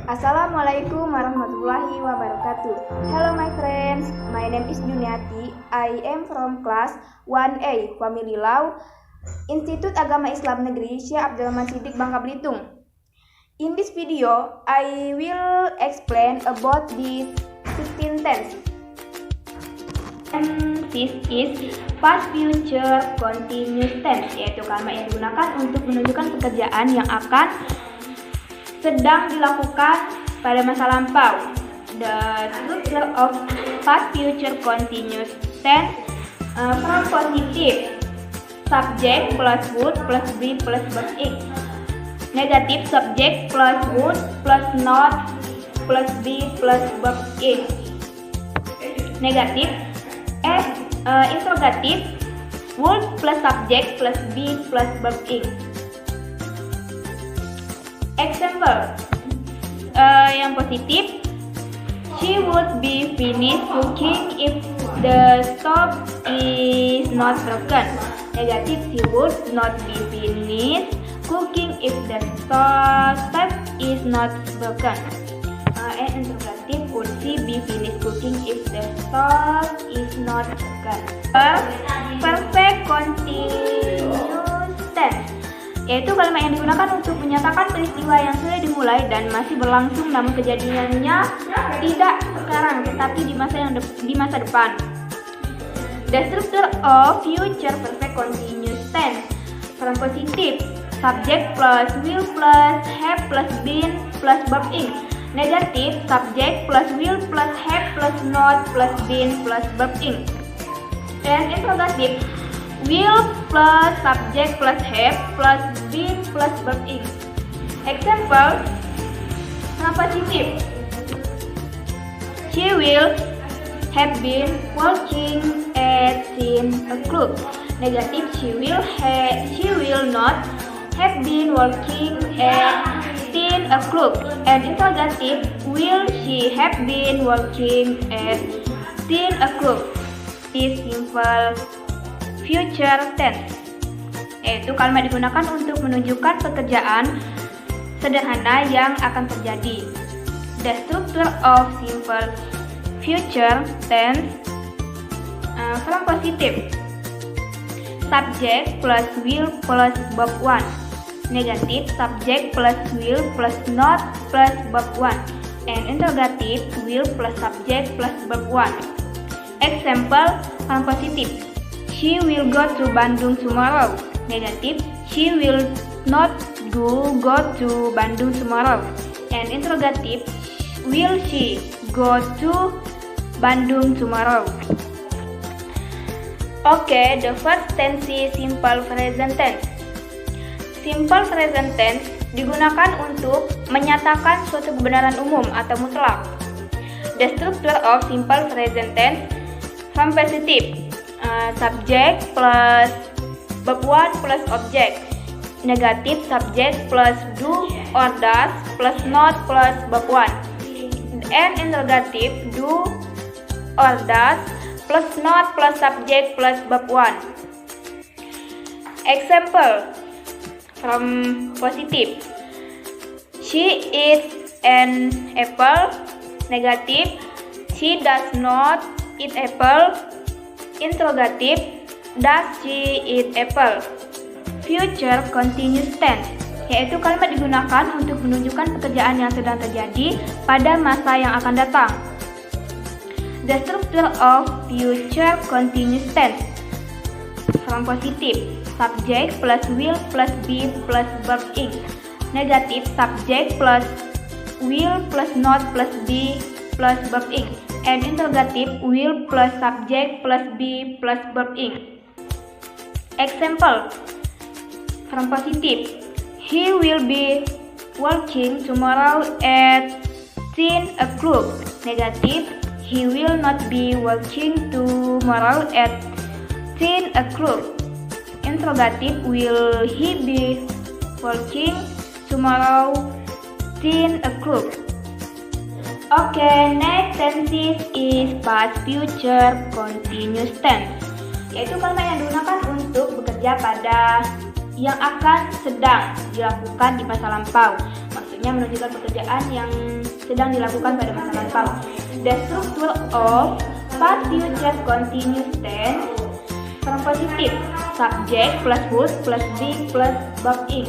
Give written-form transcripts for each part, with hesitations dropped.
Assalamualaikum warahmatullahi wabarakatuh. Hello my friends, my name is Juniati. I am from class 1A, Family Law, Institut Agama Islam Negeri Syekh Abdul Rahman Siddiq, Bangka Belitung. In this video, I will explain about the 16 tense. And this is past future continuous tense, yaitu kalimat yang digunakan untuk menunjukkan pekerjaan yang akan sedang dilakukan pada masa lampau. The structure of past future continuous tense from positive subject plus would plus be plus verb ing. Negative subject plus would plus not plus be plus verb ing. Negative interrogative would plus subject plus be plus verb ing. Example, yang positif, she would be finished cooking if the stove is not broken. Negative, she would not be finished cooking if the stove is not broken. And interrogative, would she be finished cooking if the stove is not broken. Perfect continuous tense, yaitu kalimat yang digunakan untuk menyatakan peristiwa yang sudah dimulai dan masih berlangsung, namun kejadiannya tidak sekarang tetapi di masa depan. The structure of future perfect continuous tense from positive subject plus will plus have plus been plus verb ing. Negative subject plus will plus have plus not plus been plus verb ing. And interrogative, will plus subject plus have plus been plus verb ing. Example, positive, she will have been working at a club. Negative, she will not have been working at a club. And interrogative, will she have been working at a club. This simple future tense, yaitu kalimat digunakan untuk menunjukkan pekerjaan sederhana yang akan terjadi. The structure of simple future tense from positive subject plus will plus verb 1. Negative subject plus will plus not plus verb 1. And interrogative, will plus subject plus verb 1. Example, from positive, she will go to Bandung tomorrow. Negative, she will not go to Bandung tomorrow. And interrogative, will she go to Bandung tomorrow? Okay, the first tense is simple present tense. Simple present tense digunakan untuk menyatakan suatu kebenaran umum atau mutlak. The structure of simple present tense from positive subject plus verb 1 plus object. Negative subject plus do or does plus not plus verb 1. And interrogative, do or does plus not plus subject plus verb 1. Example, from positive, she eats an apple. Negative, she does not eat apple. Interrogative, does she eat apple? Future continuous tense, yaitu kalimat digunakan untuk menunjukkan pekerjaan yang sedang terjadi pada masa yang akan datang. The structure of future continuous tense from positive subject plus will plus be plus verb ing. Negative subject plus will plus not plus be plus verb ing. And interrogative, will plus subject plus be plus verb ing. Example, from positive, he will be working tomorrow at 10 o'clock. Negative, he will not be working tomorrow at 10 o'clock. Interrogative, will he be working tomorrow 10 o'clock? Okay, next tense is past future continuous tense, yaitu kalimat yang digunakan untuk bekerja pada yang akan sedang dilakukan di masa lampau. Maksudnya maksudnya menunjukkan pekerjaan yang sedang dilakukan pada masa lampau. The structure of past future continuous tense. Form positif, subject plus would plus be plus verb ing.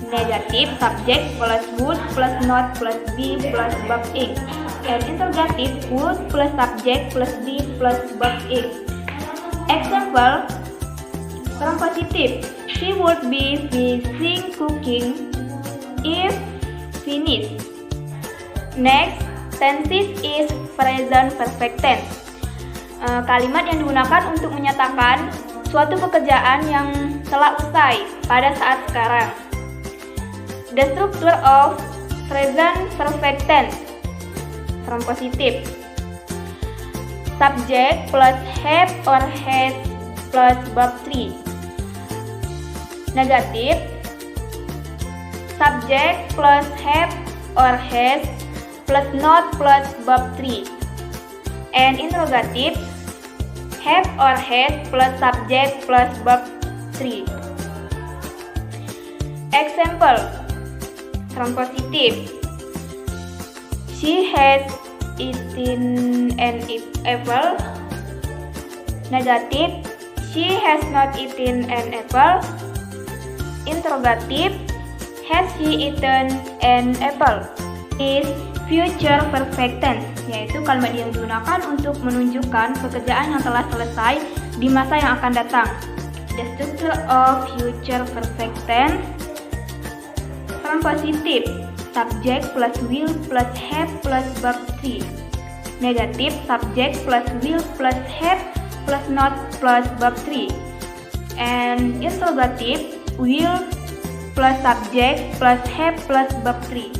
Negatif, subject plus would plus not plus be plus verb ing. And interrogative, would plus subject plus be plus verb ing. Example, form positif, she would be finishing cooking if finished. Next, tenses is present perfect tense. Kalimat yang digunakan untuk menyatakan suatu pekerjaan yang telah usai pada saat sekarang. The structure of present perfect tense. Form positif, subject plus have or has plus verb 3. Negatif, subject plus have or has plus not plus verb 3. And interrogative, have or has plus subject plus verb 3. Example, form positif, she has eaten an apple. Negatif, she has not eaten an apple. Interrogative, has she eaten an apple? Is future perfect tense, yaitu kalimat yang digunakan untuk menunjukkan pekerjaan yang telah selesai di masa yang akan datang. The structure of future perfect tense. Form positif, subject plus will plus have plus verb 3. Negatif, subject plus will plus have plus not plus verb 3. And interrogative, will plus subject plus have plus verb 3.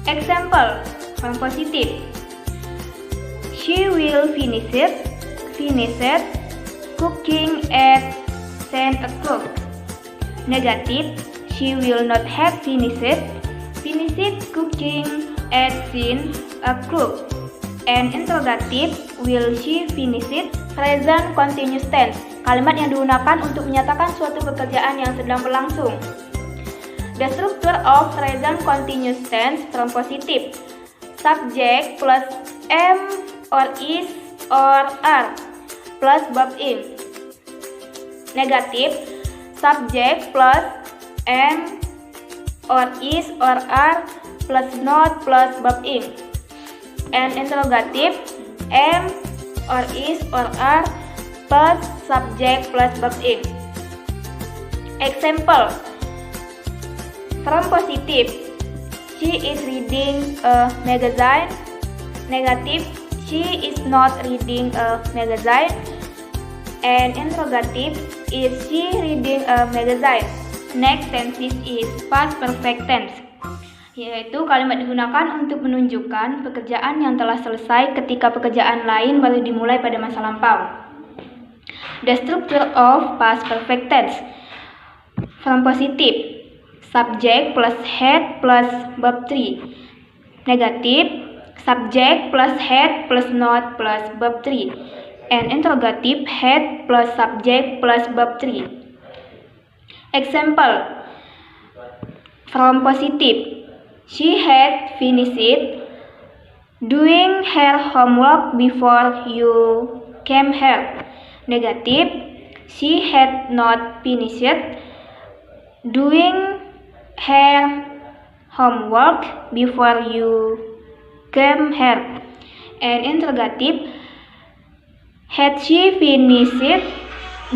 Example, form positif, she will finish cooking at 10 o'clock. Negatif, she will not have finished cooking at 10 o'clock. And interrogative, will she finish it? Present continuous tense, kalimat yang digunakan untuk menyatakan suatu pekerjaan yang sedang berlangsung. The structure of present continuous tense. Form positif, subject plus am or is or are plus verb ing. Negatif, subject plus am or is or are plus not plus verb ing. And interrogative, am or is or are plus subject plus verb ing. Example, form positif, she is reading a magazine. Negatif, she is not reading a magazine. And interrogative, is she reading a magazine? Next tense is past perfect tense, yaitu kalimat digunakan untuk menunjukkan pekerjaan yang telah selesai ketika pekerjaan lain baru dimulai pada masa lampau. The structure of past perfect tense. Form positif, subject plus had plus verb 3. Negatif, subject plus had plus not plus verb 3. And interrogative, had plus subject plus verb 3. Example, form positif, she had finished doing her homework before you came here. Negatif, she had not finished doing her homework before you came here. And interrogative, had she finished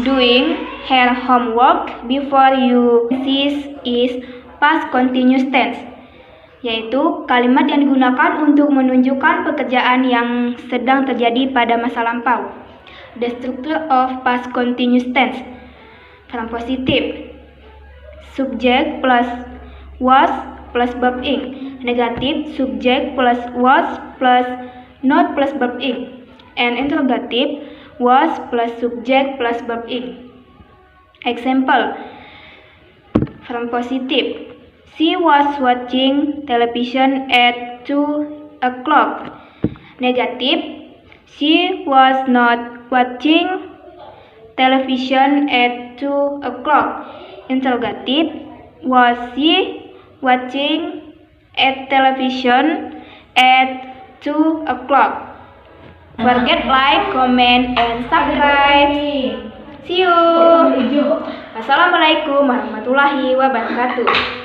doing her homework before you? This is past continuous tense, yaitu kalimat yang digunakan untuk menunjukkan pekerjaan yang sedang terjadi pada masa lampau. The structure of past continuous tense. Form positif, subject plus was plus verb ing. Negatif, subject plus was plus not plus verb ing. And interrogative, was plus subject plus verb ing. Example, form positif, she was watching television at 2 o'clock. Negatif, she was not watching television at 2 o'clock. Interrogative, was she watching at television at 2 o'clock. Forget like, comment, and subscribe. See you. Assalamualaikum warahmatullahi wabarakatuh.